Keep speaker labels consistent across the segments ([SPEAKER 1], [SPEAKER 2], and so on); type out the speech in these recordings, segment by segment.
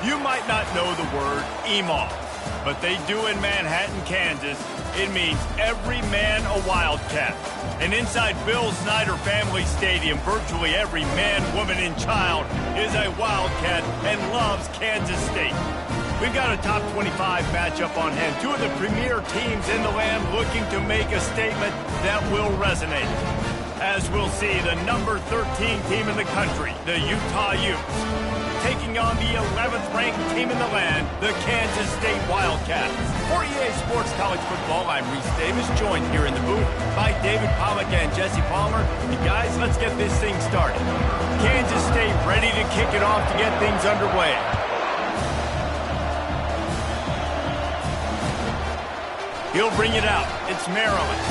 [SPEAKER 1] You might not know the word EMAW, but they do in Manhattan, Kansas. It means every man a Wildcat. And inside Bill Snyder Family Stadium, virtually every man, woman, and child is a Wildcat and loves Kansas State. We've got a top 25 matchup on hand. Two of the premier teams in the land looking to make a statement that will resonate. As we'll see, the number 13 team in the country, the Utah Utes, taking on the 11th ranked team in the land, the Kansas State Wildcats. For EA Sports College Football, I'm Reese Davis, joined here in the booth by David Pollack and Jesse Palmer. And guys, let's get this thing started. Kansas State ready to kick it off to get things underway. He'll bring it out. It's Maryland.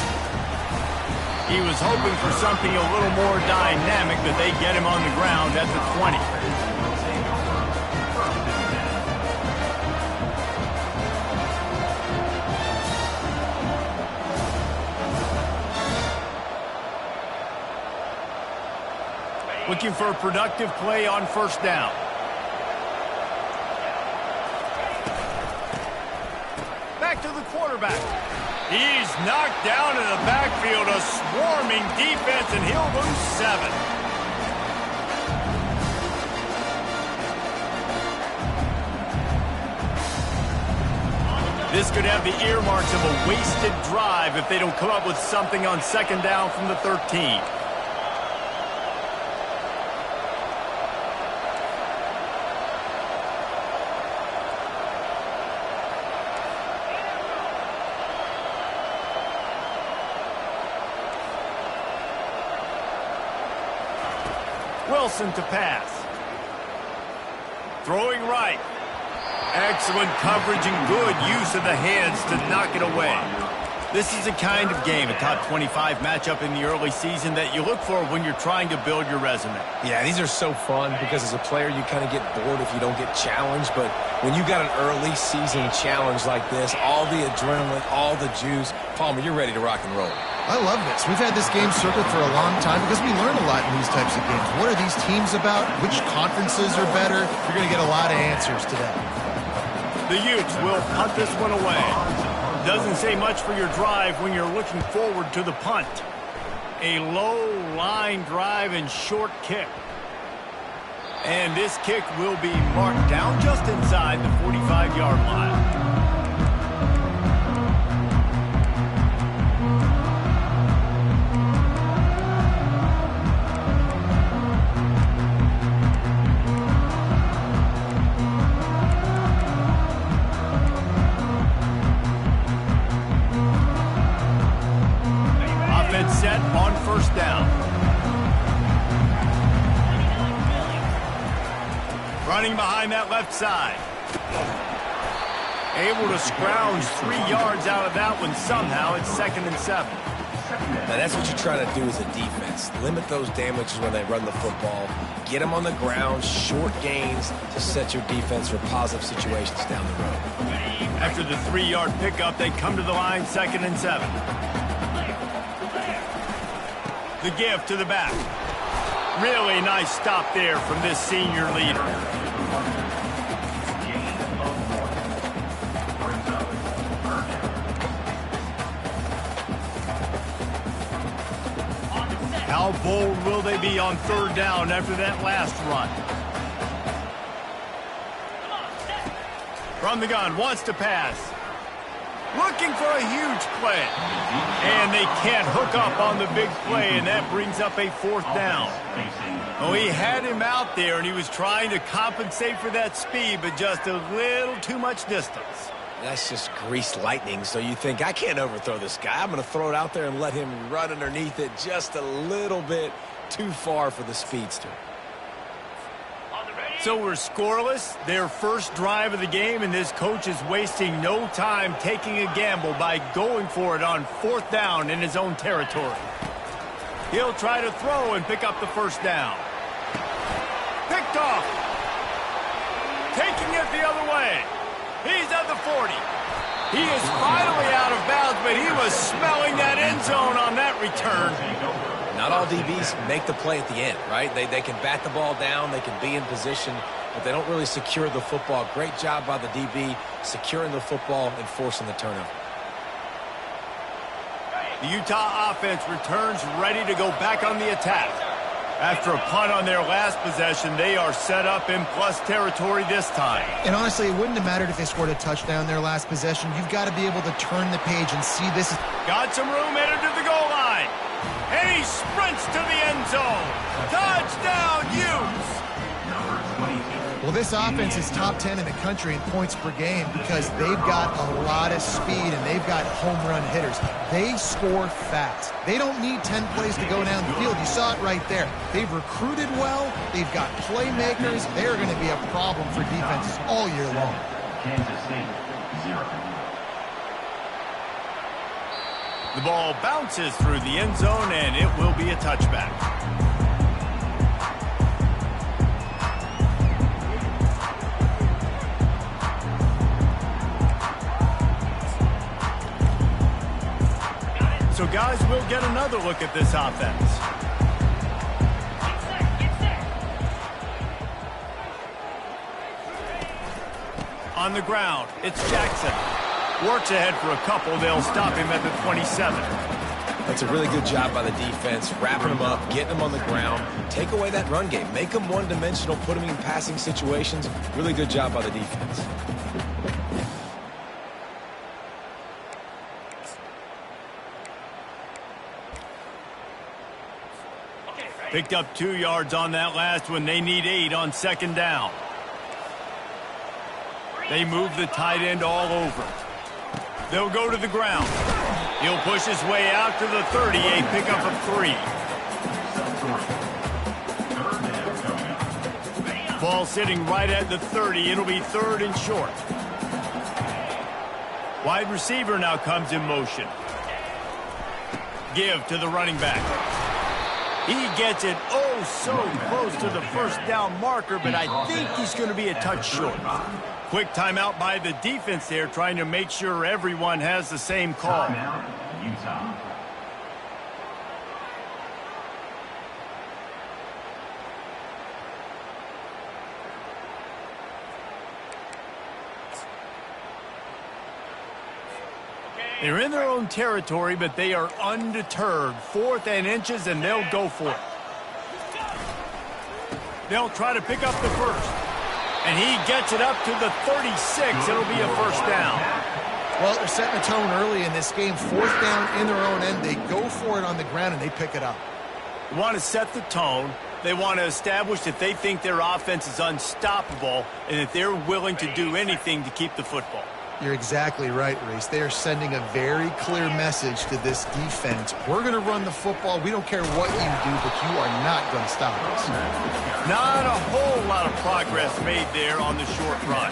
[SPEAKER 1] He was hoping for something a little more dynamic, but they get him on the ground at the 20. Looking for a productive play on first down. Back to the quarterback. He's knocked down in the backfield, a swarming defense, and he'll lose 7. This could have the earmarks of a wasted drive if they don't come up with something on second down from the 13. Wilson to pass. Throwing right. Excellent coverage and good use of the hands to knock it away. This is the kind of game, a top 25 matchup in the early season, that you look for when you're trying to build your resume.
[SPEAKER 2] Yeah, these are so fun because as a player you kind of get bored if you don't get challenged, but when you got an early season challenge like this, all the adrenaline, all the juice, Palmer, you're ready to rock and roll.
[SPEAKER 3] I love this. We've had this game circled for a long time because we learn a lot in these types of games. What are these teams about? Which conferences are better? You're going to get a lot of answers today.
[SPEAKER 1] The Utes will punt this one away. Doesn't say much for your drive when you're looking forward to the punt. A low line drive and short kick. And this kick will be marked down just inside the 45-yard line. Set on first down. Running behind that left side. Able to scrounge 3 yards out of that one somehow. It's 2nd and 7.
[SPEAKER 2] Now that's what you try to do as a defense. Limit those damages when they run the football. Get them on the ground, short gains to set your defense for positive situations down the road.
[SPEAKER 1] After the 3-yard pickup, they come to the line, 2nd and 7. The give to the back. Really nice stop there from this senior leader. How bold will they be on third down after that last run? From the gun, wants to pass. Looking for a huge play. And they can't hook up on the big play, and that brings up a 4th down. Oh, he had him out there, and he was trying to compensate for that speed, but just a little too much distance.
[SPEAKER 2] That's just greased lightning, so you think, I can't overthrow this guy. I'm going to throw it out there and let him run underneath it just a little bit too far for the speedster.
[SPEAKER 1] So we're scoreless, their first drive of the game, and this coach is wasting no time taking a gamble by going for it on 4th down in his own territory. He'll try to throw and pick up the first down. Picked off. Taking it the other way. He's at the 40. He is finally out of bounds, but he was smelling that end zone on that return.
[SPEAKER 2] Not all DBs make the play at the end, right? They can bat the ball down, they can be in position, but they don't really secure the football. Great job by the DB securing the football and forcing the turnover.
[SPEAKER 1] The Utah offense returns ready to go back on the attack. After a punt on their last possession, they are set up in plus territory this time.
[SPEAKER 3] And honestly, it wouldn't have mattered if they scored a touchdown their last possession. You've got to be able to turn the page and see this.
[SPEAKER 1] Got some room headed to the goal line. And he sprints to the end zone. Touchdown, Utes!
[SPEAKER 3] Well, this offense is top 10 in the country in points per game because they've got a lot of speed and they've got home run hitters. They score fast. They don't need 10 plays to go down the field. You saw it right there. They've recruited well. They've got playmakers. They're going to be a problem for defenses all year long.
[SPEAKER 4] Kansas State, 0.
[SPEAKER 1] The ball bounces through the end zone, and it will be a touchback. So, guys, we'll get another look at this offense. On the ground, it's Jackson. Works ahead for a couple. They'll stop him at the 27.
[SPEAKER 2] That's a really good job by the defense, wrapping them up, getting them on the ground. Take away that run game. Make them one-dimensional, put them in passing situations. Really good job by the defense.
[SPEAKER 1] Picked up 2 yards on that last one. They need 8 on second down. They move the tight end all over. They'll go to the ground. He'll push his way out to the 30, a pickup of 3. Ball sitting right at the 30. It'll be 3rd and short. Wide receiver now comes in motion. Give to the running back. He gets it oh so close to the first down marker, but I think he's going to be a touch short. Quick timeout by the defense there, trying to make sure everyone has the same call.
[SPEAKER 4] Timeout, Utah.
[SPEAKER 1] They're in their own territory, but they are undeterred. 4th and inches, and they'll go for it. They'll try to pick up the first. And he gets it up to the 36. It'll be a first down.
[SPEAKER 3] Well, they're setting the tone early in this game. 4th down in their own end. They go for it on the ground, and they pick it up.
[SPEAKER 1] They want to set the tone. They want to establish that they think their offense is unstoppable and that they're willing to do anything to keep the football.
[SPEAKER 3] You're exactly right, Reese. They are sending a very clear message to this defense. We're going to run the football. We don't care what you do, but you are not going to stop us.
[SPEAKER 1] Not a whole lot of progress made there on the short run.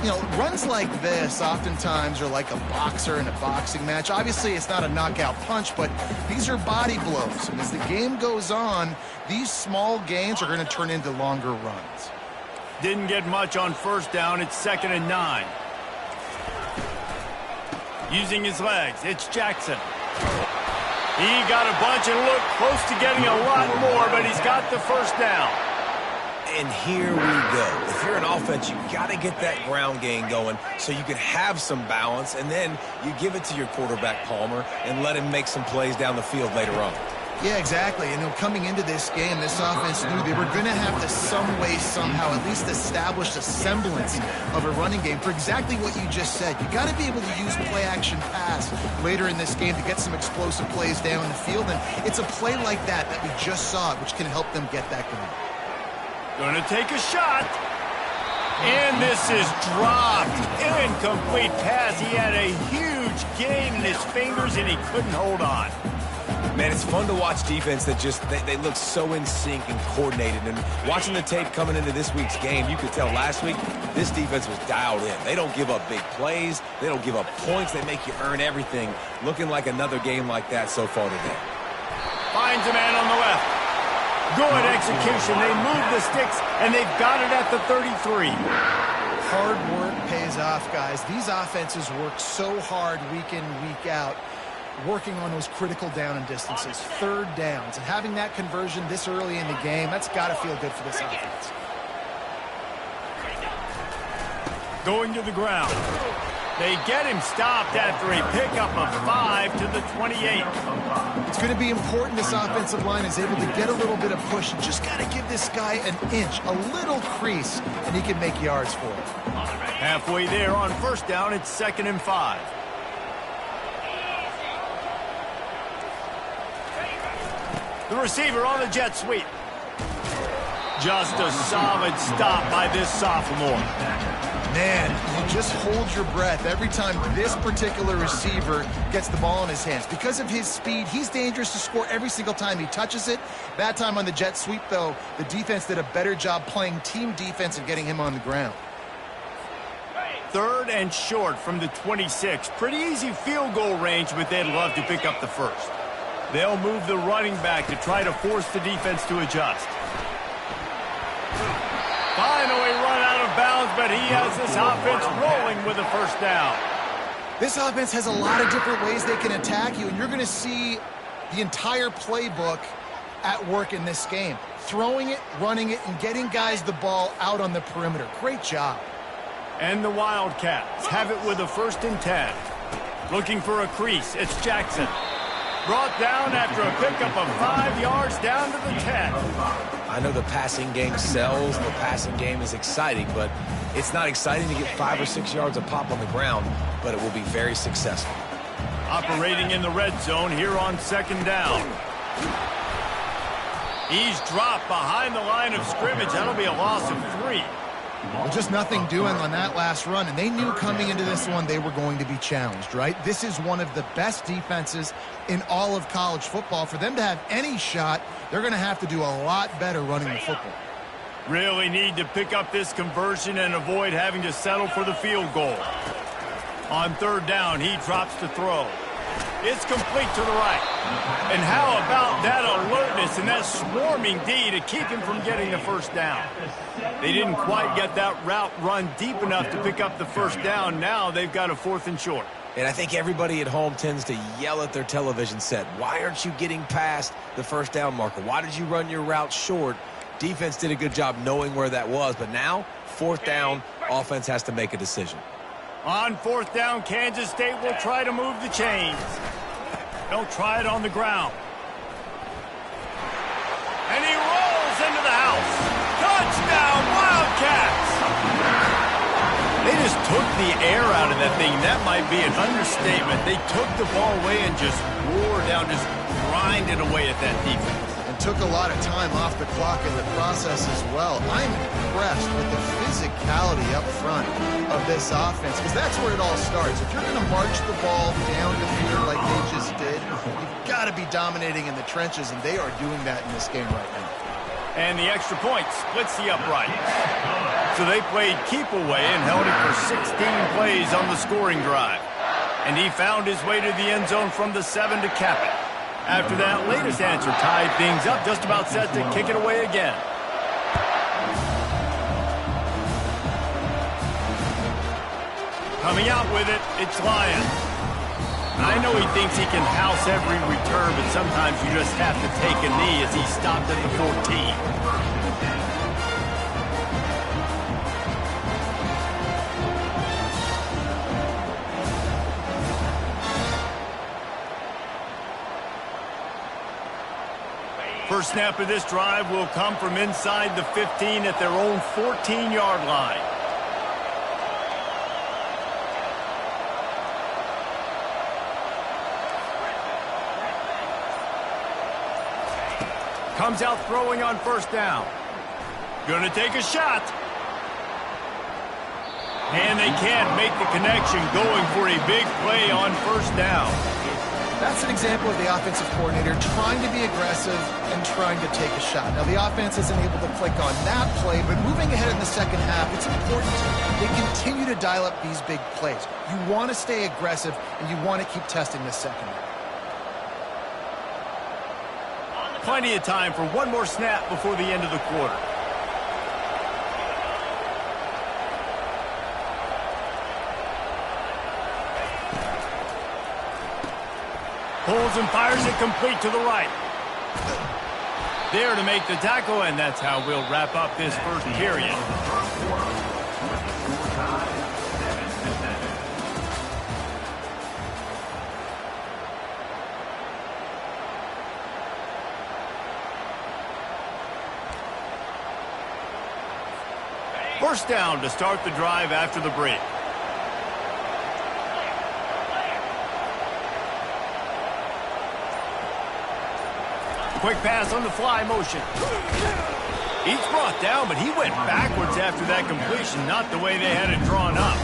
[SPEAKER 3] You know, runs like this oftentimes are like a boxer in a boxing match. Obviously, it's not a knockout punch, but these are body blows. And as the game goes on, these small gains are going to turn into longer runs.
[SPEAKER 1] Didn't get much on first down. It's 2nd and 9. Using his legs, it's Jackson. He got a bunch and looked close to getting a lot more, but he's got the first down.
[SPEAKER 2] And here we go. If you're an offense, you got to get that ground game going so you can have some balance, and then you give it to your quarterback, Palmer, and let him make some plays down the field later on.
[SPEAKER 3] Yeah, exactly. And coming into this game, this offense knew they were going to have to some way, somehow, at least establish a semblance of a running game for exactly what you just said. You got to be able to use play-action pass later in this game to get some explosive plays down the field. And it's a play like that we just saw, which can help them get that going.
[SPEAKER 1] Going to take a shot. And this is dropped. Incomplete pass. He had a huge gain in his fingers, and he couldn't hold on.
[SPEAKER 2] Man, it's fun to watch defense that just, they look so in sync and coordinated. And watching the tape coming into this week's game, you could tell last week this defense was dialed in. They don't give up big plays. They don't give up points. They make you earn everything. Looking like another game like that so far today.
[SPEAKER 1] Finds a man on the left. Good execution. They move the sticks, and they've got it at the 33.
[SPEAKER 3] Hard work pays off, guys. These offenses work so hard week in, week out, working on those critical down and distances, 3rd downs, and having that conversion this early in the game, that's got to feel good for this offense.
[SPEAKER 1] Going to the ground. They get him stopped after a pickup of 5 to the 28.
[SPEAKER 3] It's going to be important this offensive line is able to get a little bit of push. And just got to give this guy an inch, a little crease, and he can make yards for it.
[SPEAKER 1] Halfway there on first down, it's 2nd and 5. The receiver on the jet sweep. Just a solid stop by this sophomore.
[SPEAKER 3] Man, you just hold your breath every time this particular receiver gets the ball in his hands. Because of his speed, he's dangerous to score every single time he touches it. That time on the jet sweep, though, the defense did a better job playing team defense and getting him on the ground.
[SPEAKER 1] 3rd and short from the 26. Pretty easy field goal range, but they'd love to pick up the first. They'll move the running back to try to force the defense to adjust. Finally run out of bounds, but he has this offense rolling with a first down.
[SPEAKER 3] This offense has a lot of different ways they can attack you, and you're going to see the entire playbook at work in this game. Throwing it, running it, and getting guys the ball out on the perimeter. Great job.
[SPEAKER 1] And the Wildcats have it with a 1st and 10. Looking for a crease, it's Jackson. Brought down after a pickup of 5 yards down to the 10.
[SPEAKER 2] I know the passing game sells, the passing game is exciting, but it's not exciting to get 5 or 6 yards a pop on the ground, but it will be very successful.
[SPEAKER 1] Operating in the red zone here on 2nd down. He's dropped behind the line of scrimmage. That'll be a loss of 3.
[SPEAKER 3] Well, just nothing doing on that last run, and they knew coming into this one they were going to be challenged, right? This is one of the best defenses in all of college football. For them to have any shot, they're going to have to do a lot better running the football.
[SPEAKER 1] Really need to pick up this conversion and avoid having to settle for the field goal. On 3rd down, he drops the throw. It's complete to the right. And how about that alertness and that swarming D to keep him from getting the first down? They didn't quite get that route run deep enough to pick up the first down. Now they've got a 4th and short.
[SPEAKER 2] And I think everybody at home tends to yell at their television set. Why aren't you getting past the first down marker? Why did you run your route short? Defense did a good job knowing where that was. But now, 4th down, offense has to make a decision.
[SPEAKER 1] On 4th down, Kansas State will try to move the chains. They'll try it on the ground. And he rolls into the house. Touchdown, Wildcats! They just took the air out of that thing. That might be an understatement. They took the ball away and just wore down, just grinded away at that defense.
[SPEAKER 3] And took a lot of time off the clock in the process as well. I'm impressed with the physicality up front of this offense, because that's where it all starts. If you're going to march the ball down the field like they just did, you've got to be dominating in the trenches, and they are doing that in this game right now.
[SPEAKER 1] And the extra point splits the upright. So they played keep away and held it for 16 plays on the scoring drive. And he found his way to the end zone from the 7 to cap it. After that latest answer tied things up, just about set to kick it away again. Coming out with it, it's Lyon. I know he thinks he can house every return, but sometimes you just have to take a knee as he stopped at the 14. First snap of this drive will come from inside the 15 at their own 14-yard line. Comes out throwing on first down. Gonna take a shot. And they can't make the connection, going for a big play on first down.
[SPEAKER 3] That's an example of the offensive coordinator trying to be aggressive and trying to take a shot. Now, the offense isn't able to click on that play, but moving ahead in the second half, it's important they continue to dial up these big plays. You want to stay aggressive, and you want to keep testing the second half.
[SPEAKER 1] Plenty of time for one more snap before the end of the quarter. Pulls and fires it complete to the right. There to make the tackle, and that's how we'll wrap up this first period. First down to start the drive after the break. Quick pass on the fly motion. He's brought down, but he went backwards after that completion, not the way they had it drawn up.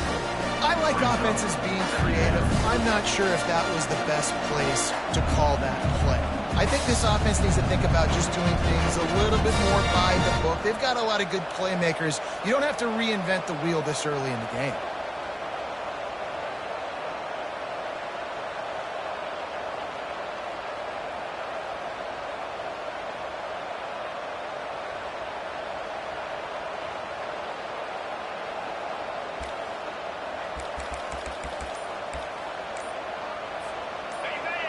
[SPEAKER 3] I like offenses being creative. I'm not sure if that was the best place to call that play. I think this offense needs to think about just doing things a little bit more by the book. They've got a lot of good playmakers. You don't have to reinvent the wheel this early in the game.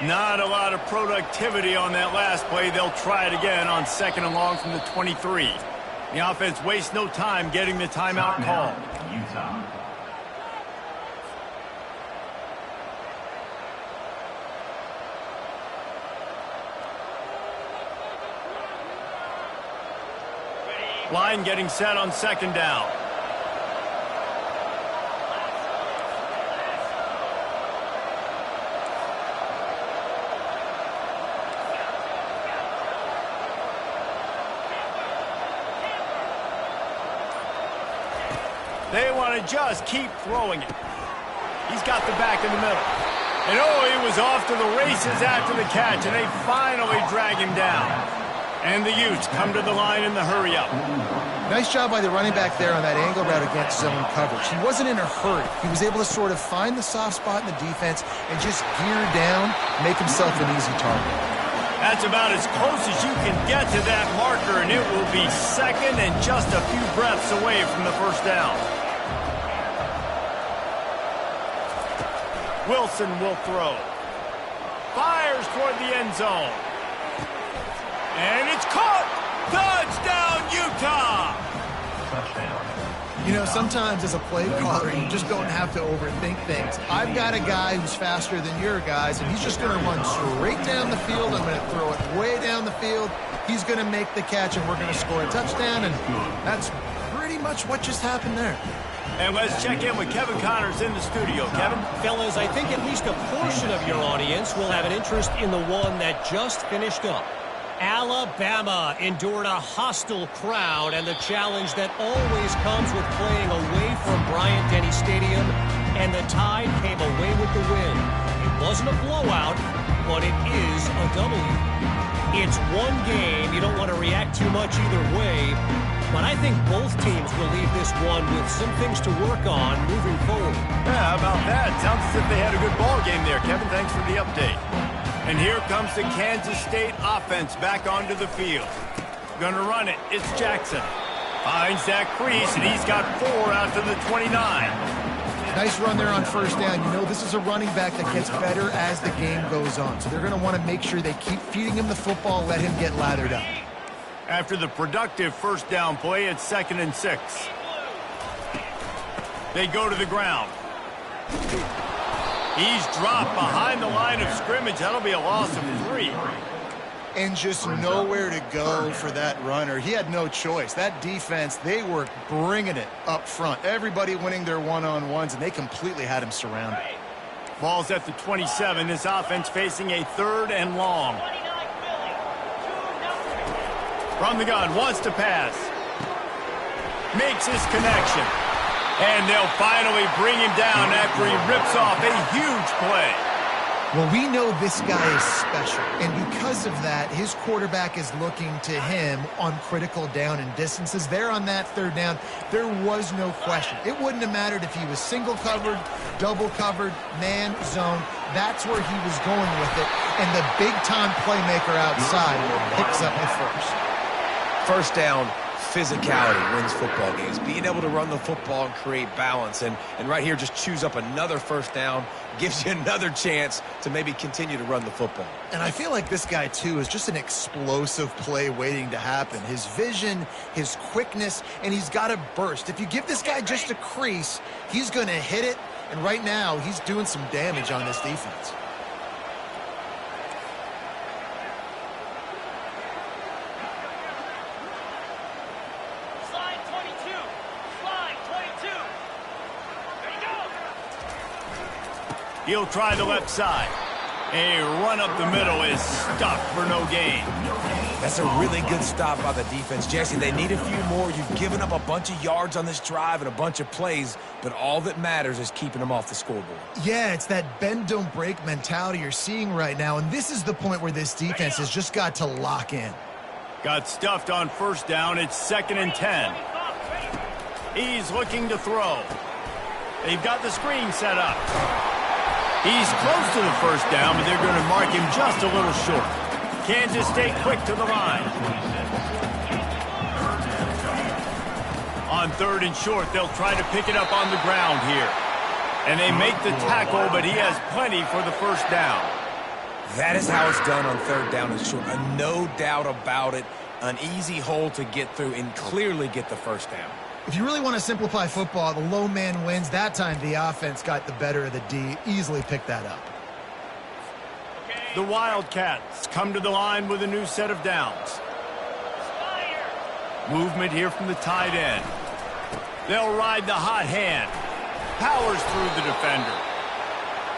[SPEAKER 1] Not a lot of productivity on that last play. They'll try it again on 2nd and long from the 23. The offense wastes no time getting the timeout called.
[SPEAKER 4] Utah.
[SPEAKER 1] Line getting set on 2nd down. They want to just keep throwing it. He's got the back in the middle. And oh, he was off to the races after the catch, and they finally drag him down. And the Utes come to the line in the hurry-up.
[SPEAKER 3] Nice job by the running back there on that angle route against zone coverage. He wasn't in a hurry. He was able to sort of find the soft spot in the defense and just gear down, make himself an easy target.
[SPEAKER 1] That's about as close as you can get to that marker, and it will be 2nd and just a few breaths away from the first down. Wilson will throw. Fires toward the end zone. And it's caught! Touchdown, Utah!
[SPEAKER 4] Touchdown.
[SPEAKER 3] You know, sometimes as a play caller, you just don't have to overthink things. I've got a guy who's faster than your guys, and he's just going to run straight down the field. I'm going to throw it way down the field. He's going to make the catch, and we're going to score a touchdown, and that's pretty much what just happened there.
[SPEAKER 1] And let's check in with Kevin Connors in the studio. Kevin?
[SPEAKER 5] Fellas, I think at least a portion of your audience will have an interest in the one that just finished up. Alabama endured a hostile crowd and the challenge that always comes with playing away from Bryant-Denny Stadium, and the Tide came away with the win. It wasn't a blowout, but it is a W. It's one game. You don't want to react too much either way, but I think both teams will leave this one with some things to work on moving forward.
[SPEAKER 1] Yeah, how about that? Sounds as if they had a good ball game there. Kevin, thanks for the update. And here comes the Kansas State offense back onto the field. Gonna run it. It's Jackson. Finds that crease, and he's got 4 out to the 29.
[SPEAKER 3] Nice run there on first down. You know, this is a running back that gets better as the game goes on. So they're going to want to make sure they keep feeding him the football, let him get lathered up.
[SPEAKER 1] After the productive first down play, it's 2nd and 6. They go to the ground. He's dropped behind the line of scrimmage. That'll be a loss of 3.
[SPEAKER 3] And just nowhere to go for that runner. He had no choice. That defense, they were bringing it up front. Everybody winning their one-on-ones, and they completely had him surrounded.
[SPEAKER 1] Ball's at the 27. This offense facing a 3rd and long. From the gun, wants to pass. Makes his connection. And they'll finally bring him down after he rips off a huge play.
[SPEAKER 3] Well, we know this guy is special, and because of that, his quarterback is looking to him on critical down and distances. There on that 3rd down, there was no question. It wouldn't have mattered if he was single covered, double covered, man, zone. That's where he was going with it, and the big-time playmaker outside picks up the first.
[SPEAKER 2] First down, physicality wins football games. Being able to run the football and create balance. And right here, just choose up another first down, gives you another chance to maybe continue to run the football.
[SPEAKER 3] And I feel like this guy, too, is just an explosive play waiting to happen. His vision, his quickness, and he's got a burst. If you give this guy just a crease, he's going to hit it. And right now, he's doing some damage on this defense.
[SPEAKER 6] Slide 22. Slide.
[SPEAKER 1] He'll try the left side. A run up the middle is stuck for no gain.
[SPEAKER 2] That's a really good stop by the defense. Jesse, they need a few more. You've given up a bunch of yards on this drive and a bunch of plays, but all that matters is keeping them off the scoreboard.
[SPEAKER 3] Yeah, it's that bend, don't break mentality you're seeing right now, and this is the point where this defense has just got to lock in.
[SPEAKER 1] Got stuffed on first down. It's 2nd and 10. He's looking to throw. They've got the screen set up. He's close to the first down, but they're going to mark him just a little short. Kansas stay quick to the line. On 3rd and short, they'll try to pick it up on the ground here. And they make the tackle, but he has plenty for the first down.
[SPEAKER 2] That is how it's done on 3rd down and short. No doubt about it. An easy hole to get through and clearly get the first down.
[SPEAKER 3] If you really want to simplify football, the low man wins. That time the offense got the better of the D. Easily picked that up.
[SPEAKER 1] The Wildcats come to the line with a new set of downs. Movement here from the tight end. They'll ride the hot hand. Powers through the defender.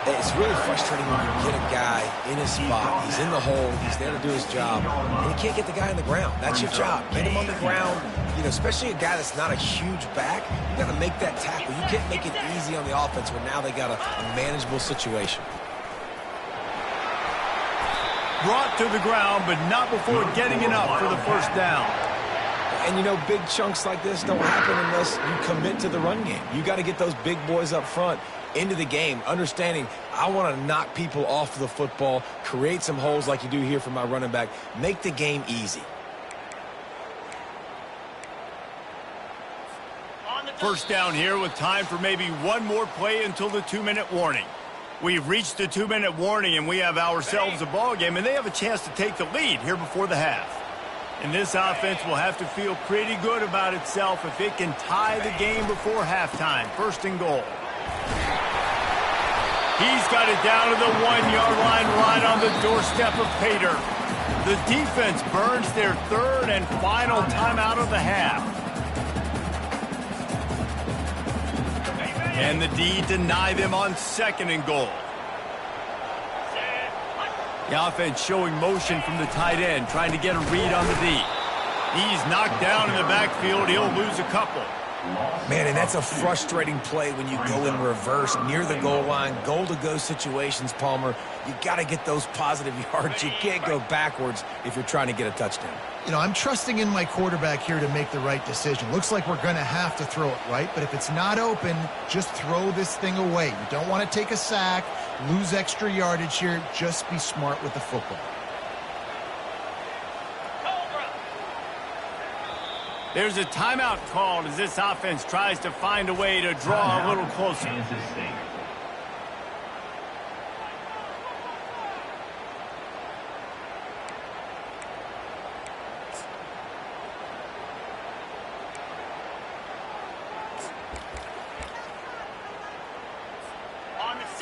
[SPEAKER 2] It's really frustrating when you get a guy in his spot. He's in the hole. He's there to do his job. And you can't get the guy on the ground. That's your job. Get him on the ground. You know, especially a guy that's not a huge back. You got to make that tackle. You can't make it easy on the offense when now they got a manageable situation.
[SPEAKER 1] Brought to the ground, but not before getting it up for the first down.
[SPEAKER 2] And, you know, big chunks like this don't happen unless you commit to the run game. You got to get those big boys up front into the game, understanding I want to knock people off the football, create some holes like you do here for my running back, make the game easy.
[SPEAKER 1] First down here with time for maybe one more play until the 2-minute warning. We've reached the 2-minute warning, and we have ourselves a ball game, and they have a chance to take the lead here before the half. And this offense will have to feel pretty good about itself if it can tie the game before halftime. 1st and goal. He's got it down to the 1-yard line right on the doorstep of Pater. The defense burns their 3rd and final timeout of the half. And the D deny them on 2nd and goal. The offense showing motion from the tight end, trying to get a read on the D. He's knocked down in the backfield. He'll lose a couple.
[SPEAKER 2] Man, and that's a frustrating play when you go in reverse near the goal line, goal-to-go situations, Palmer. You got to get those positive yards. You can't go backwards if you're trying to get a touchdown.
[SPEAKER 3] You know, I'm trusting in my quarterback here to make the right decision. Looks like we're going to have to throw it, right? But if it's not open, just throw this thing away. You don't want to take a sack, lose extra yardage here. Just be smart with the football.
[SPEAKER 1] There's a timeout called as this offense tries to find a way to draw a little closer.
[SPEAKER 4] Kansas State.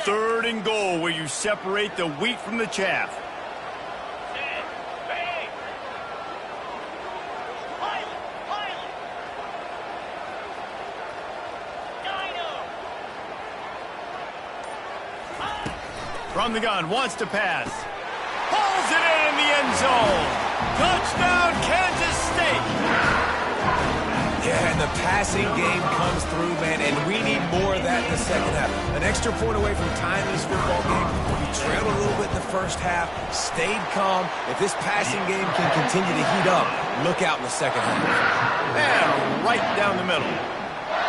[SPEAKER 1] Third and goal, where you separate the wheat from the chaff. From the gun, wants to pass. Pulls it in the end zone. Touchdown, Kansas State.
[SPEAKER 2] Yeah, and the passing game comes through, man, and we need more of that in the second half. An extra point away from tying this football game. We trailed a little bit in the first half, stayed calm. If this passing game can continue to heat up, look out in the second half.
[SPEAKER 1] And right down the middle.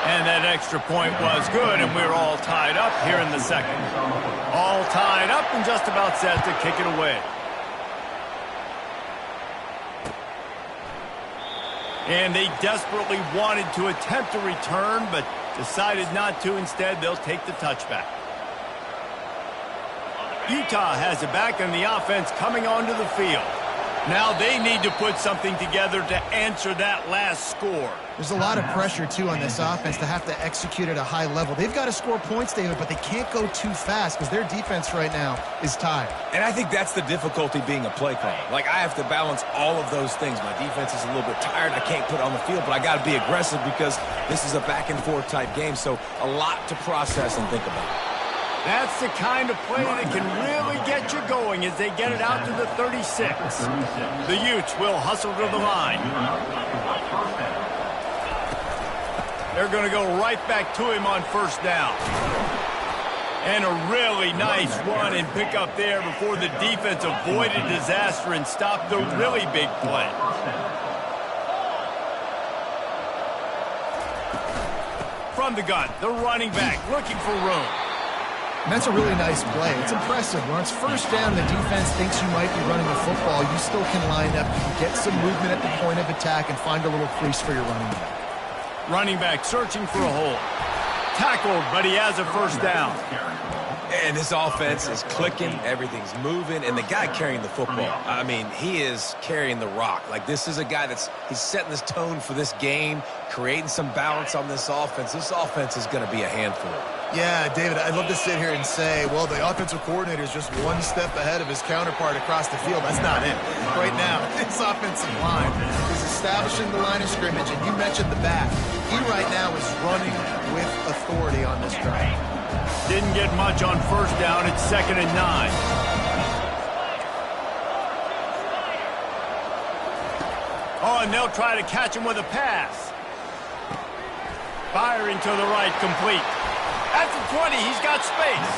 [SPEAKER 1] And that extra point was good, and we're all tied up here in the second. All tied up and just about set to kick it away. And they desperately wanted to attempt a return, but decided not to. Instead, they'll take the touchback. Utah has it back, and the offense coming onto the field. Now they need to put something together to answer that last score.
[SPEAKER 3] There's a lot of pressure, too, on this offense to have to execute at a high level. They've got to score points, David, but they can't go too fast because their defense right now is tired.
[SPEAKER 2] And I think that's the difficulty being a play caller. Like, I have to balance all of those things. My defense is a little bit tired. I can't put it on the field, but I got to be aggressive because this is a back-and-forth type game, so a lot to process and think about.
[SPEAKER 1] That's the kind of play that can really get you going as they get it out to the 36. The Utes will hustle to the line. They're going to go right back to him on first down. And a really nice run and pick up there before the defense avoided disaster and stopped the really big play. From the gun, the running back looking for room.
[SPEAKER 3] And that's a really nice play. It's impressive. When it's first down and the defense thinks you might be running the football, you still can line up, you can get some movement at the point of attack and find a little crease for your running back.
[SPEAKER 1] Running back searching for a hole. Tackled, but he has a first down.
[SPEAKER 2] And this offense is clicking, everything's moving, and the guy carrying the football, I mean, he is carrying the rock. Like, this is a guy he's setting this tone for this game, creating some balance on this offense. This offense is going to be a handful.
[SPEAKER 3] Yeah, David, I'd love to sit here and say, well, the offensive coordinator is just one step ahead of his counterpart across the field. That's not it. Right now, this offensive line is establishing the line of scrimmage, and you mentioned the back. He right now is running with authority on this drive.
[SPEAKER 1] Didn't get much on first down. It's 2nd and 9. Oh, and they'll try to catch him with a pass. Firing to the right, complete. At the 20, he's got space.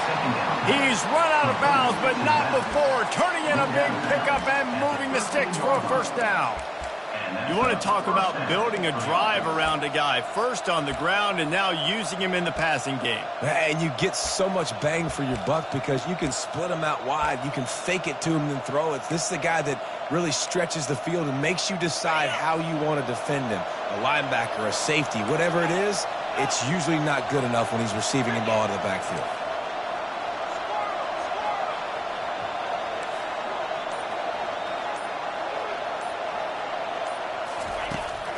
[SPEAKER 1] He's run out of bounds, but not before. Turning in a big pickup and moving the sticks for a first down. You want to talk about building a drive around a guy. First on the ground and now using him in the passing game.
[SPEAKER 2] And you get so much bang for your buck because you can split him out wide. You can fake it to him and throw it. This is the guy that really stretches the field and makes you decide how you want to defend him. A linebacker, a safety, whatever it is, it's usually not good enough when he's receiving the ball out of the backfield.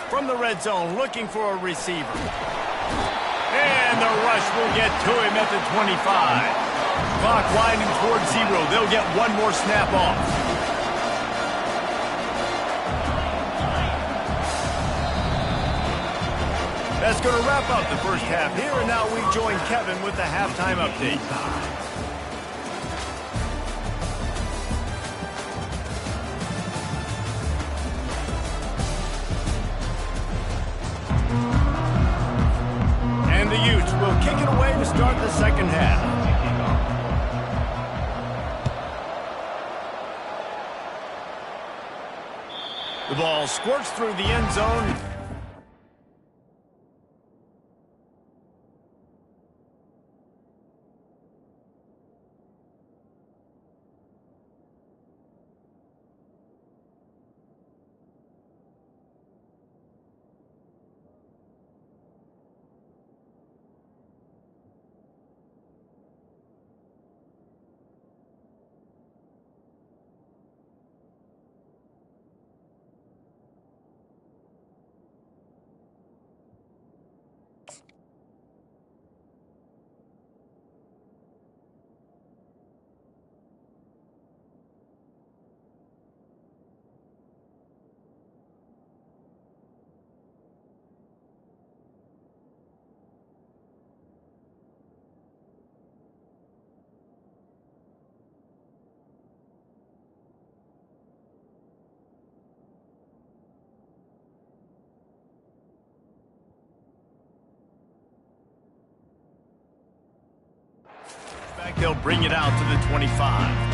[SPEAKER 1] From the red zone, looking for a receiver. And the rush will get to him at the 25. Clock winding towards 0. They'll get one more snap off. That's going to wrap up the first half here, and now we join Kevin with the halftime update. And the Utes will kick it away to start the second half. The ball squirts through the end zone. They'll bring it out to the 25.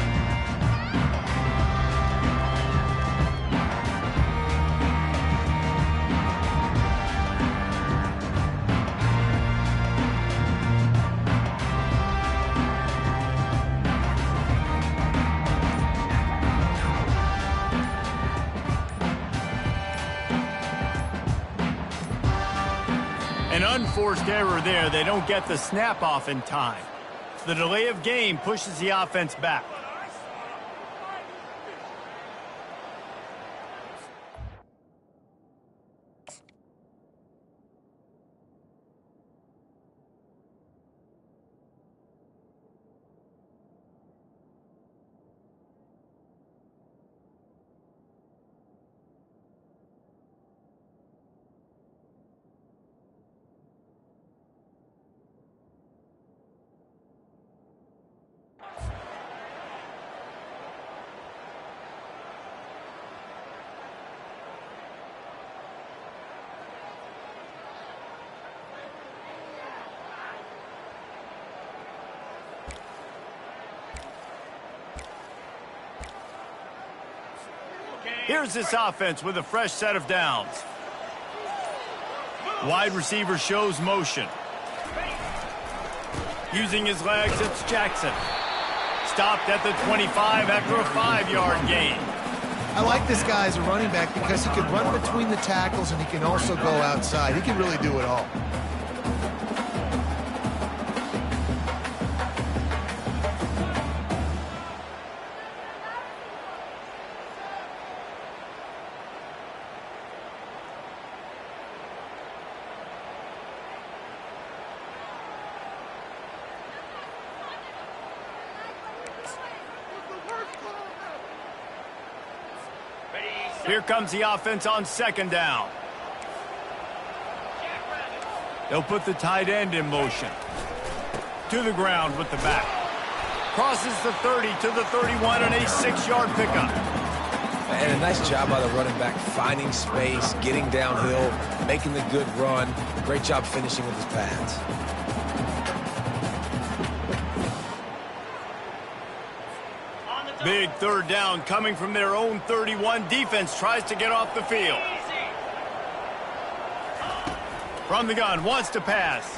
[SPEAKER 1] An unforced error there. They don't get the snap off in time. The delay of game pushes the offense back. Here's this offense with a fresh set of downs. Wide receiver shows motion. Using his legs, it's Jackson. Stopped at the 25 after a 5-yard gain.
[SPEAKER 3] I like this guy as a running back because he can run between the tackles and he can also go outside. He can really do it all.
[SPEAKER 1] Here comes the offense on second down. They'll put the tight end in motion. To the ground with the back. Crosses the 30 to the 31 and a 6-yard pickup.
[SPEAKER 2] And a nice job by the running back, finding space, getting downhill, making the good run. Great job finishing with his pads.
[SPEAKER 1] Big third down coming from their own 31. Defense tries to get off the field. From the gun, wants to pass.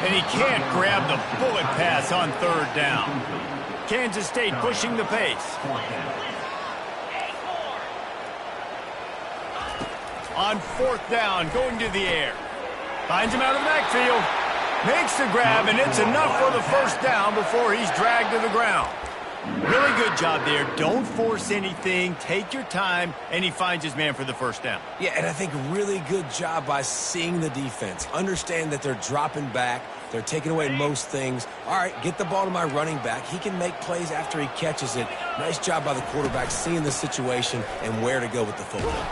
[SPEAKER 1] And he can't grab the bullet pass on third down. Kansas State pushing the pace. On fourth down, going to the air. Finds him out of the backfield. Makes the grab, and it's enough for the first down before he's dragged to the ground. Really good job there. Don't force anything. Take your time, and he finds his man for the first down.
[SPEAKER 2] Yeah, and I think really good job by seeing the defense. Understand that they're dropping back. They're taking away most things. All right, get the ball to my running back. He can make plays after he catches it. Nice job by the quarterback seeing the situation and where to go with the football.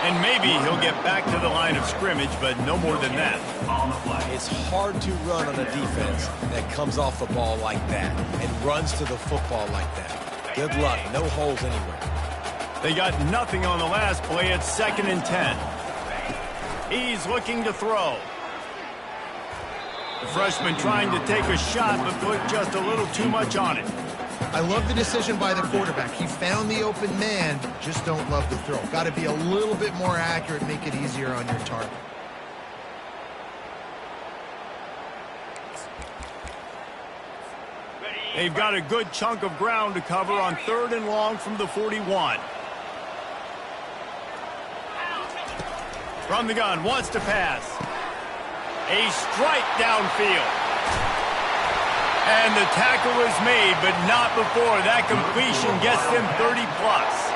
[SPEAKER 1] And maybe he'll get back to the line of scrimmage, but no more than that.
[SPEAKER 2] It's hard to run on a defense that comes off the ball like that and runs to the football like that. Good luck. No holes anywhere.
[SPEAKER 1] They got nothing on the last play. It's 2nd and 10. He's looking to throw. The freshman trying to take a shot, but put just a little too much on it.
[SPEAKER 3] I love the decision by the quarterback. He found the open man, just don't love the throw. Got to be a little bit more accurate, make it easier on your target.
[SPEAKER 1] They've got a good chunk of ground to cover on 3rd and long from the 41. From the gun, wants to pass. A strike downfield. And the tackle is made, but not before that completion gets them 30-plus.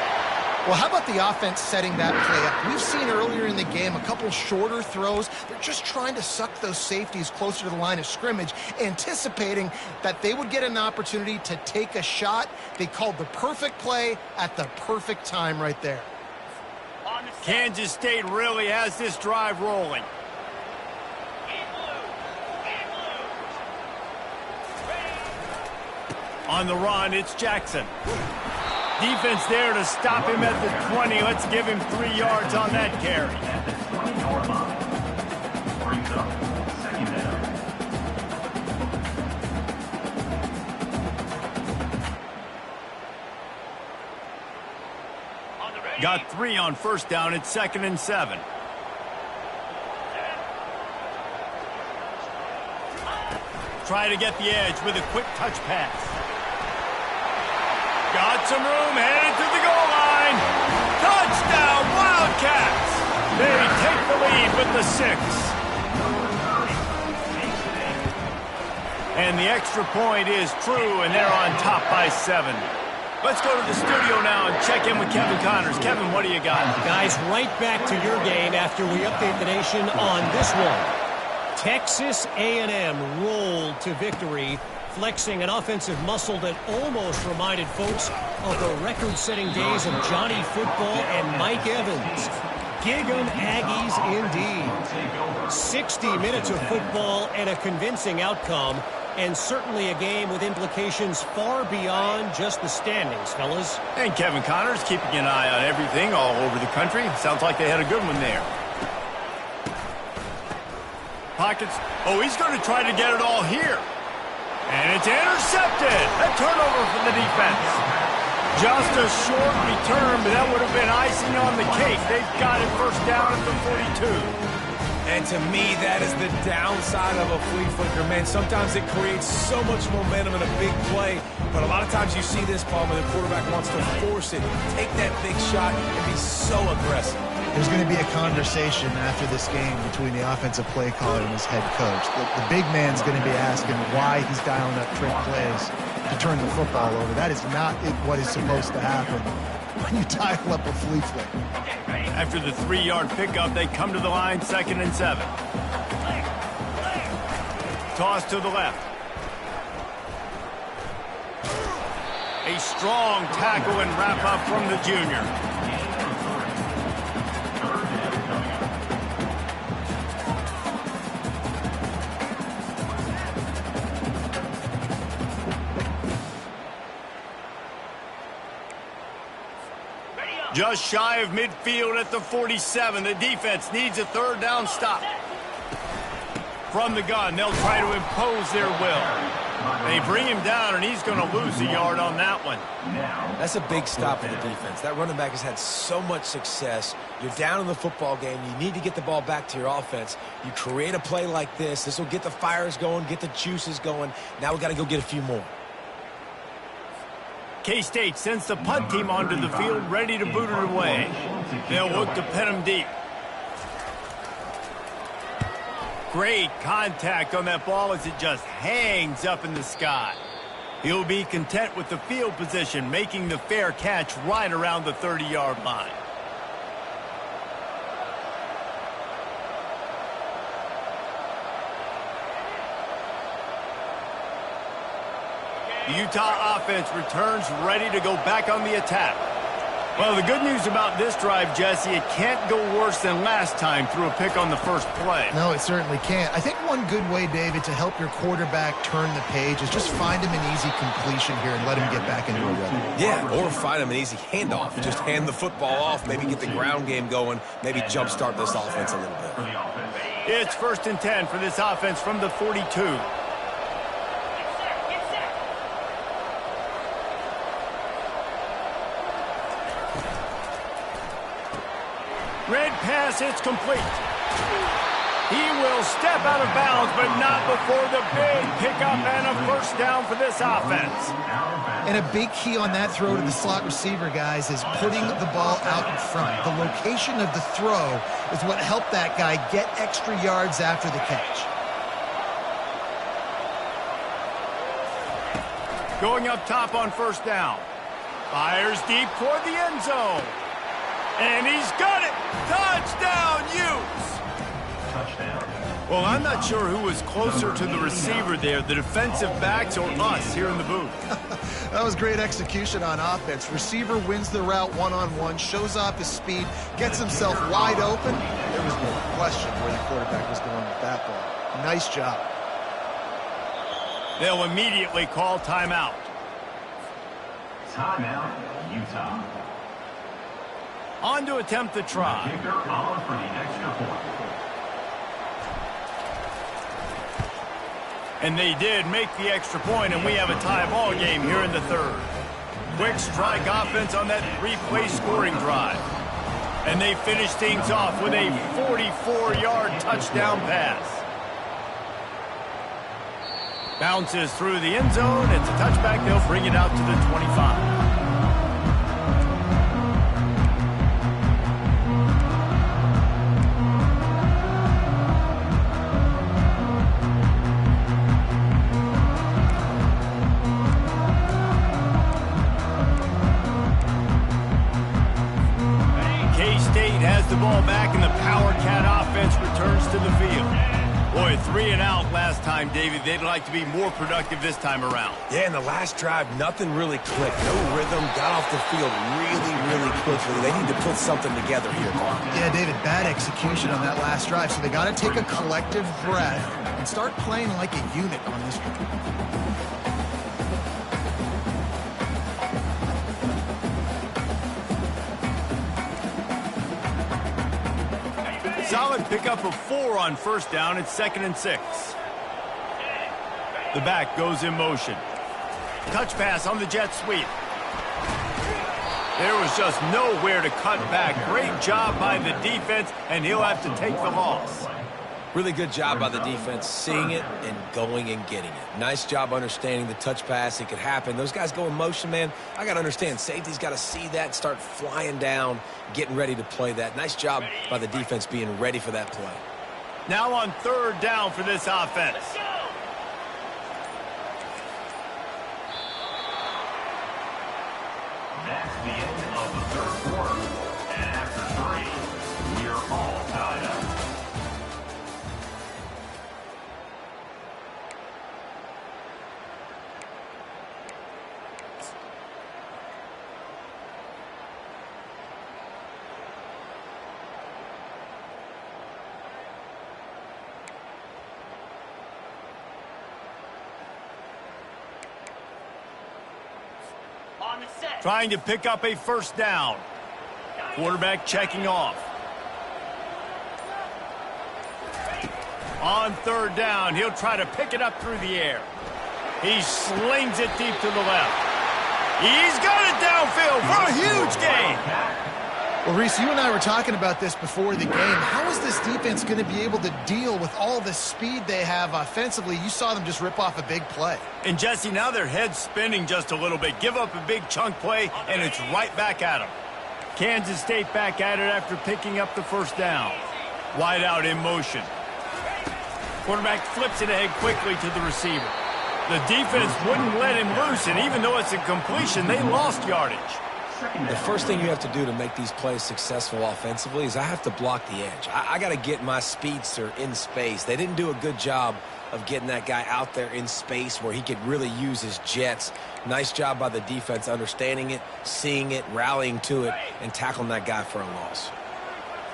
[SPEAKER 3] Well, how about the offense setting that play up? We've seen earlier in the game a couple shorter throws. They're just trying to suck those safeties closer to the line of scrimmage, anticipating that they would get an opportunity to take a shot. They called the perfect play at the perfect time right there.
[SPEAKER 1] Kansas State really has this drive rolling. On the run, it's Jackson. Defense there to stop him at the 20. Let's give him 3 yards on that carry.
[SPEAKER 4] At the 20-yard line. Brings up 2nd down.
[SPEAKER 1] Got 3 on first down. It's 2nd and 7. Try to get the edge with a quick touch pass. Got some room, headed to the goal line. Touchdown, Wildcats! They take the lead with the 6. And the extra point is true, and they're on top by 7. Let's go to the studio now and check in with Kevin Connors. Kevin, what do you got?
[SPEAKER 5] Guys, right back to your game after we update the nation on this one. Texas A&M rolled to victory, flexing an offensive muscle that almost reminded folks of the record-setting days of Johnny Football and Mike Evans. Gig 'em Aggies indeed. 60 minutes of football and a convincing outcome, and certainly a game with implications far beyond just the standings, fellas.
[SPEAKER 1] And Kevin Connors keeping an eye on everything all over the country. Sounds like they had a good one there. Pockets. Oh, he's going to try to get it all here. And it's intercepted. A turnover for the defense. Just a short return, but that would have been icing on the cake. They've got it first down at the 42.
[SPEAKER 2] And to me, that is the downside of a flea flicker, man. Sometimes it creates so much momentum in a big play, but a lot of times you see this ball when the quarterback wants to force it, take that big shot, and be so aggressive.
[SPEAKER 3] There's going to be a conversation after this game between the offensive play caller and his head coach. The big man's going to be asking why he's dialing up trick plays to turn the football over. That is not what is supposed to happen when you dial up a flea flicker.
[SPEAKER 1] After the 3-yard pickup, they come to the line, 2nd and 7. Toss to the left. A strong tackle and wrap up from the junior. Just shy of midfield at the 47. The defense needs a 3rd down stop. From the gun, they'll try to impose their will. They bring him down, and he's going to lose a yard on that one.
[SPEAKER 2] That's a big stop for the defense. That running back has had so much success. You're down in the football game. You need to get the ball back to your offense. You create a play like this. This will get the fires going, get the juices going. Now we got to go get a few more.
[SPEAKER 1] K-State sends the punt team onto the field, ready to boot it away. They'll look to pin him deep. Great contact on that ball as it just hangs up in the sky. He'll be content with the field position, making the fair catch right around the 30-yard line. The Utah offense returns ready to go back on the attack. Well, the good news about this drive, Jesse, it can't go worse than last time through a pick on the first play.
[SPEAKER 3] No, it certainly can't. I think one good way, David, to help your quarterback turn the page is just find him an easy completion here and let him get back into a rhythm.
[SPEAKER 2] Yeah, or find him an easy handoff. Just hand the football off, maybe get the ground game going, maybe jumpstart this offense a little bit.
[SPEAKER 1] It's 1st and 10 for this offense from the 42. Red pass, it's complete. He will step out of bounds, but not before the big pickup and a 1st down for this offense.
[SPEAKER 3] And a big key on that throw to the slot receiver, guys, is putting the ball out in front. The location of the throw is what helped that guy get extra yards after the catch.
[SPEAKER 1] Going up top on 1st down. Fires deep toward the end zone. And he's got it! Touchdown, Utes!
[SPEAKER 4] Touchdown.
[SPEAKER 1] Well, I'm not sure who was closer to the receiver there, the defensive backs or us here in the booth.
[SPEAKER 3] That was great execution on offense. Receiver wins the route one-on-one, shows off his speed, gets himself wide open. There was no question where the quarterback was going with that ball. Nice job.
[SPEAKER 1] They'll immediately call timeout.
[SPEAKER 4] Timeout, Utah.
[SPEAKER 1] On to attempt the try.
[SPEAKER 4] Kicker on for the extra point.
[SPEAKER 1] And they did make the extra point, and we have a tie ball game here in the 3rd. Quick strike offense on that 3-play scoring drive. And they finish things off with a 44-yard touchdown pass. Bounces through the end zone. It's a touchback. They'll bring it out to the 25. The ball back, and the Power Cat offense returns to the field. Boy, 3 and out last time, David. They'd like to be more productive this time around.
[SPEAKER 2] Yeah, in the last drive, nothing really clicked. No rhythm, got off the field really quickly. They need to put something together here, Mark.
[SPEAKER 3] Yeah, David, bad execution on that last drive, so they got to take a collective breath and start playing like a unit on this one.
[SPEAKER 1] Solid pickup of 4 on 1st down. It's 2nd and 6. The back goes in motion. Touch pass on the jet sweep. There was just nowhere to cut back. Great job by the defense, and he'll have to take the loss.
[SPEAKER 2] Really good job by the defense, seeing it and going and getting it. Nice job understanding the touch pass. It could happen. Those guys go in motion, man. I got to understand, safety's got to see that, start flying down, getting ready to play that. Nice job by the defense being ready for that play.
[SPEAKER 1] Now on 3rd down for this offense.
[SPEAKER 4] That's the end of the 3rd quarter. And after 3, we are all tied up.
[SPEAKER 1] Trying to pick up a 1st down. Quarterback checking off. On 3rd down, he'll try to pick it up through the air. He slings it deep to the left. He's got it downfield for a huge gain.
[SPEAKER 3] Well, Reese, you and I were talking about this before the game. How is this defense going to be able to deal with all the speed they have offensively? You saw them just rip off a big play.
[SPEAKER 1] And, Jesse, now their head's spinning just a little bit. Give up a big chunk play, and it's right back at them. Kansas State back at it after picking up the 1st down. Wide out in motion. Quarterback flips it ahead quickly to the receiver. The defense wouldn't let him loose, and even though it's a completion, they lost yardage.
[SPEAKER 2] The first thing you have to do to make these plays successful offensively is I have to block the edge. I got to get my speedster in space. They didn't do a good job of getting that guy out there in space where he could really use his jets. Nice job by the defense understanding it, seeing it, rallying to it, and tackling that guy for a loss.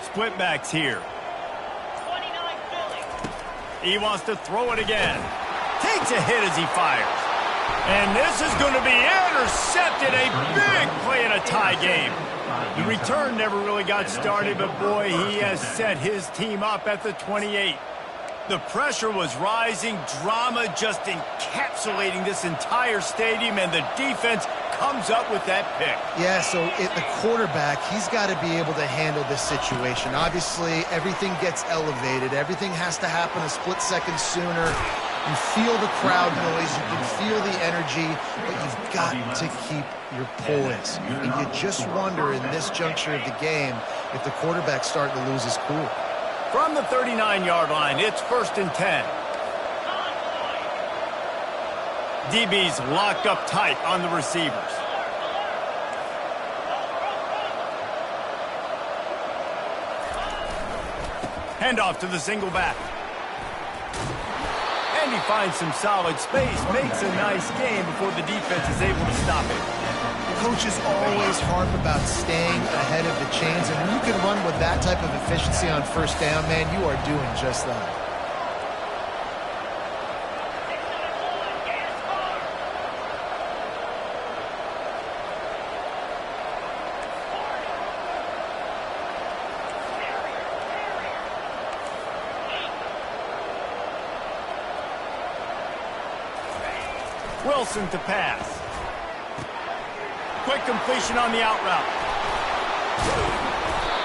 [SPEAKER 1] Split backs here. He wants to throw it again. Takes a hit as he fires. And this is going to be intercepted. A big play in a tie game. The return never really got started, but boy, he has set his team up at the 28. The pressure was rising, drama just encapsulating this entire stadium, and the defense comes up with that pick.
[SPEAKER 3] Yeah, so the quarterback, he's got to be able to handle this situation. Obviously, everything gets elevated. Everything has to happen a split second sooner. You feel the crowd noise, you can feel the energy, but you've got to keep your poise. And you just wonder in this juncture of the game if the quarterback's starting to lose his cool.
[SPEAKER 1] From the 39-yard line, it's 1st and 10. DB's locked up tight on the receivers. Handoff to the single back. And he finds some solid space, makes a nice game before the defense is able to stop it.
[SPEAKER 3] Coaches always harp about staying ahead of the chains, and when you can run with that type of efficiency on 1st down, man, you are doing just that.
[SPEAKER 1] Wilson to pass. Quick completion on the out route.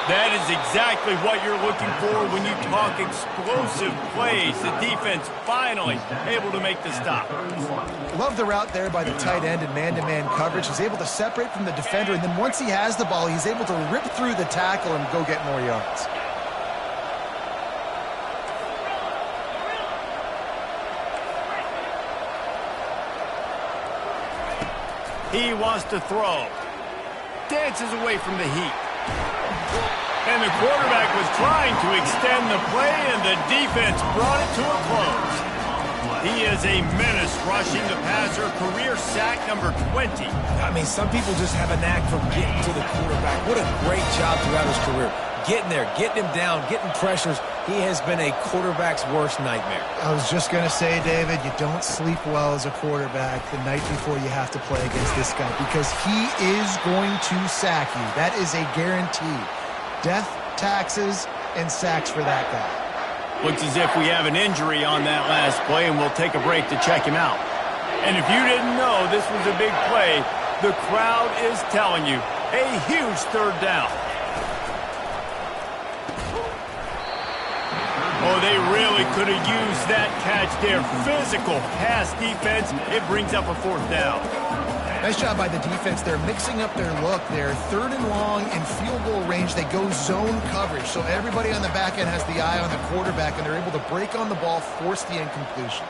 [SPEAKER 1] That is exactly what you're looking for when you talk explosive plays. The defense finally able to make the stop.
[SPEAKER 3] Love the route there by the tight end in man-to-man coverage. He's able to separate from the defender, and then once he has the ball, he's able to rip through the tackle and go get more yards.
[SPEAKER 1] He wants to throw. Dances away from the heat. And the quarterback was trying to extend the play, and the defense brought it to a close. He is a menace rushing the passer, career sack number 20.
[SPEAKER 2] I mean, some people just have a knack for getting to the quarterback. What a great job throughout his career. Getting there, getting him down, getting pressures. He has been a quarterback's worst nightmare.
[SPEAKER 3] I was just going to say, David, you don't sleep well as a quarterback the night before you have to play against this guy because he is going to sack you. That is a guarantee. Death, taxes, and sacks for that guy.
[SPEAKER 1] Looks as if we have an injury on that last play, and we'll take a break to check him out. And if you didn't know this was a big play, the crowd is telling you A huge third down. Oh, they really could have used that catch there. Physical pass defense. It brings up a fourth down.
[SPEAKER 3] Nice job by the defense. They're mixing up their look. They're third and long in field goal range. They go zone coverage. So everybody on the back end has the eye on the quarterback, and they're able to break on the ball, force the incompletion.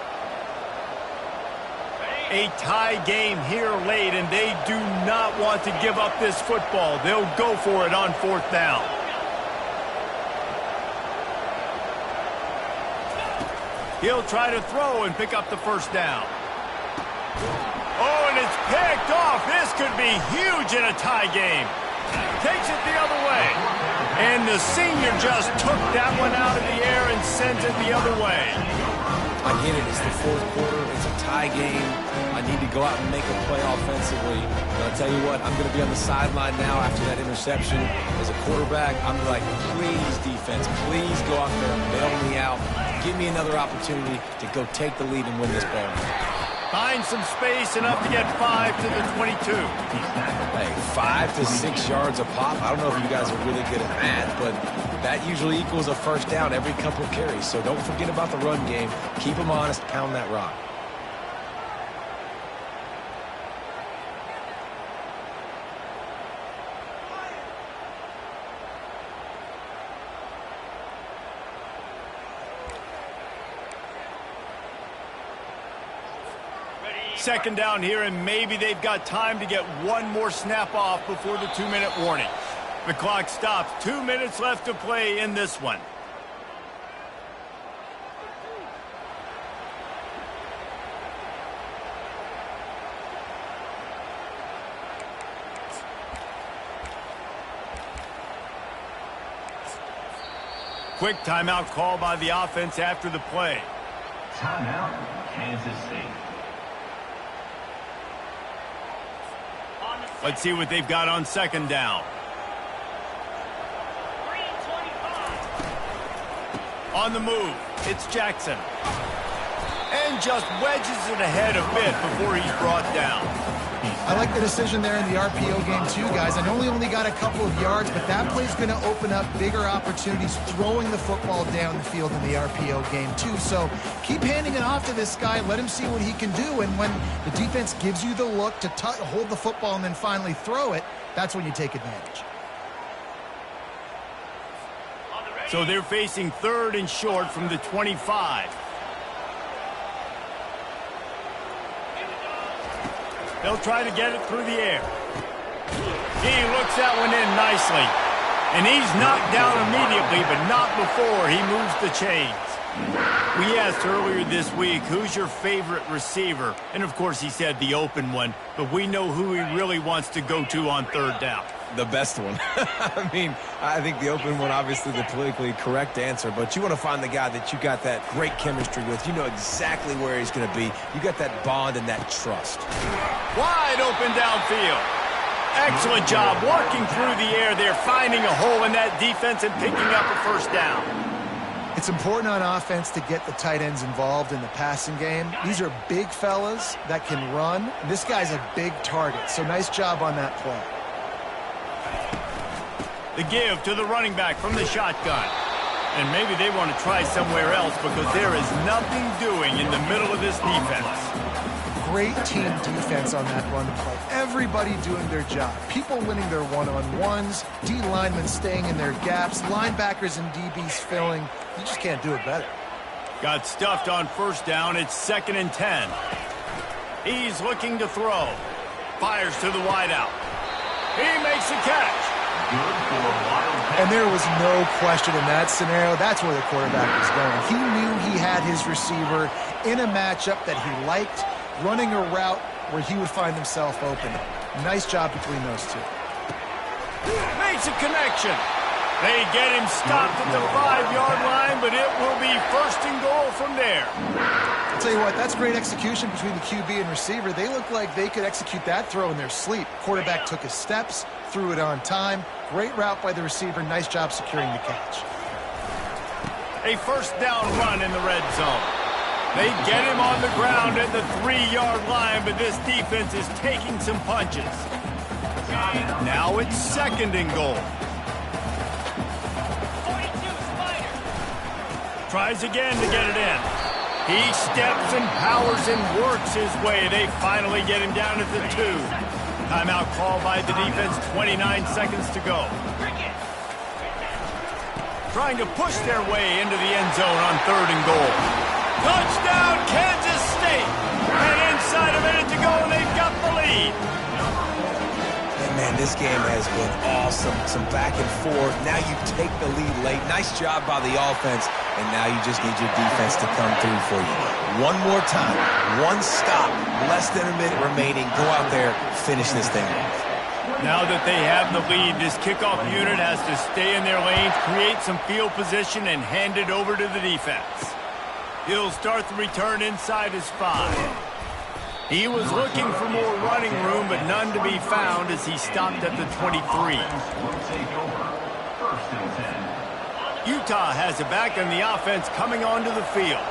[SPEAKER 1] A tie game here late, and they do not want to give up this football. They'll go for it on fourth down. He'll try to throw and pick up the first down. Oh, and it's picked off. This could be huge in a tie game. Takes it the other way. And the senior just took that one out of the air and sent it the other way.
[SPEAKER 2] I get it. It's the fourth quarter. It's a tie game. I need to go out and make a play offensively. But I'll tell you what, I'm going to be on the sideline now after that interception. As a quarterback, I'm like, please, defense, please go out there and bail me out. Give me another opportunity to go take the lead and win this ball.
[SPEAKER 1] Find some space, enough to get 5 to the 22.
[SPEAKER 2] Hey, 5 to 6 yards a pop. I don't know if you guys are really good at math, but that usually equals a first down every couple of carries. So don't forget about the run game. Keep them honest. Pound that rock.
[SPEAKER 1] Second down here, and maybe they've got time to get one more snap off before the 2-minute warning. The clock stops. 2 minutes left to play in this one. Quick timeout call by the offense after the play.
[SPEAKER 4] Timeout, Kansas State.
[SPEAKER 1] Let's see what they've got on second down. On the move, it's Jackson. And just wedges it ahead a bit before he's brought down.
[SPEAKER 3] I like the decision there in the RPO game too, guys. I know he only got a couple of yards, but that play's going to open up bigger opportunities throwing the football down the field in the RPO game too. So keep handing it off to this guy. Let him see what he can do. And when the defense gives you the look to hold the football and then finally throw it, that's when you take advantage.
[SPEAKER 1] So they're facing third and short from the 25. They'll try to get it through the air. He looks that one in nicely. And he's knocked down immediately, but not before he moves the chains. We asked earlier this week, who's your favorite receiver? And, of course, he said the open one. But we know who he really wants to go to on third down.
[SPEAKER 2] The best one. I mean, I think the open one, obviously the politically correct answer, but you want to find the guy that you got that great chemistry with. You know exactly where he's going to be. You got that bond and that trust.
[SPEAKER 1] Wide open downfield. Excellent job working through the air there, finding a hole in that defense and picking up a first down.
[SPEAKER 3] It's important on offense to get the tight ends involved in the passing game. These are big fellas that can run. This guy's a big target, so nice job on that play.
[SPEAKER 1] The give to the running back from the shotgun. And maybe they want to try somewhere else because there is nothing doing in the middle of this defense.
[SPEAKER 3] Great team defense on that run play. Everybody doing their job. People winning their one-on-ones, D linemen staying in their gaps, linebackers and DBs filling. You just can't do it better.
[SPEAKER 1] Got stuffed on first down. It's 2nd and 10. He's looking to throw. Fires to the wideout. He makes the catch.
[SPEAKER 3] And there was no question in that scenario. That's where the quarterback was going. He knew he had his receiver in a matchup that he liked, running a route where he would find himself open. Nice job between those two.
[SPEAKER 1] Makes a connection. They get him stopped at the 5-yard line, but it will be 1st and goal from there.
[SPEAKER 3] I'll tell you what, that's great execution between the QB and receiver. They look like they could execute that throw in their sleep. Quarterback took his steps, threw it on time. Great route by the receiver. Nice job securing the catch.
[SPEAKER 1] A first down run in the red zone. They get him on the ground at the 3-yard line, but this defense is taking some punches. Now it's 2nd and goal. Tries again to get it in. He steps and powers and works his way. They finally get him down at the 2. Timeout called by the defense, 29 seconds to go. Trying to push their way into the end zone on 3rd and goal. Touchdown, Kansas State! And inside a minute to go, and they've got the lead.
[SPEAKER 2] And man, this game has been awesome. Some back and forth. Now you take the lead late. Nice job by the offense. And now you just need your defense to come through for you. One more time. One stop. Less than a minute remaining. Go out there, finish this thing off.
[SPEAKER 1] Now that they have the lead, this kickoff unit has to stay in their lanes, create some field position, and hand it over to the defense. He'll start the return inside his 5. He was looking for more running room, but none to be found as he stopped at the 23. Utah has it back on the offense coming onto the field.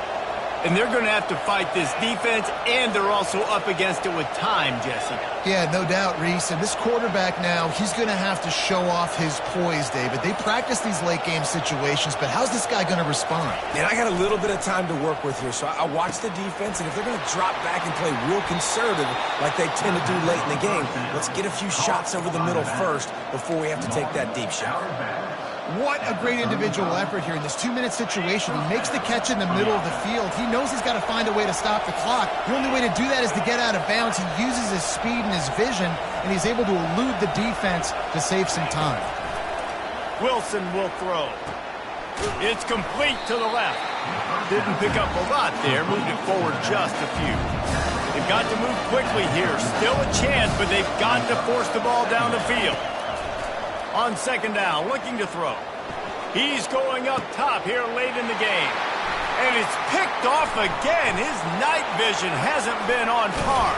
[SPEAKER 1] And they're going to have to fight this defense, and they're also up against it with time, Jesse.
[SPEAKER 3] Yeah, no doubt, Reese. And this quarterback now, he's going to have to show off his poise, David. They practice these late-game situations, but how's this guy going to respond?
[SPEAKER 2] And I got a little bit of time to work with here, so I watch the defense, and if they're going to drop back and play real conservative like they tend to do late in the game, let's get a few shots over the middle first before we have to take that deep shot.
[SPEAKER 3] What a great individual effort here in this 2-minute situation. He makes the catch in the middle of the field. He knows he's got to find a way to stop the clock. The only way to do that is to get out of bounds. He uses his speed and his vision, and he's able to elude the defense to save some time.
[SPEAKER 1] Wilson will throw. It's complete to the left. Didn't pick up a lot there. Moved it forward just a few. They've got to move quickly here. Still a chance, but they've got to force the ball down the field. On 2nd down, looking to throw. He's going up top here late in the game. And it's picked off again. His night vision hasn't been on par.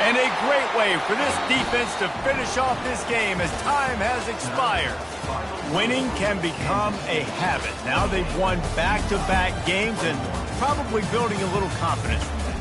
[SPEAKER 1] And a great way for this defense to finish off this game as time has expired. Winning can become a habit. Now they've won back-to-back games and probably building a little confidence from that.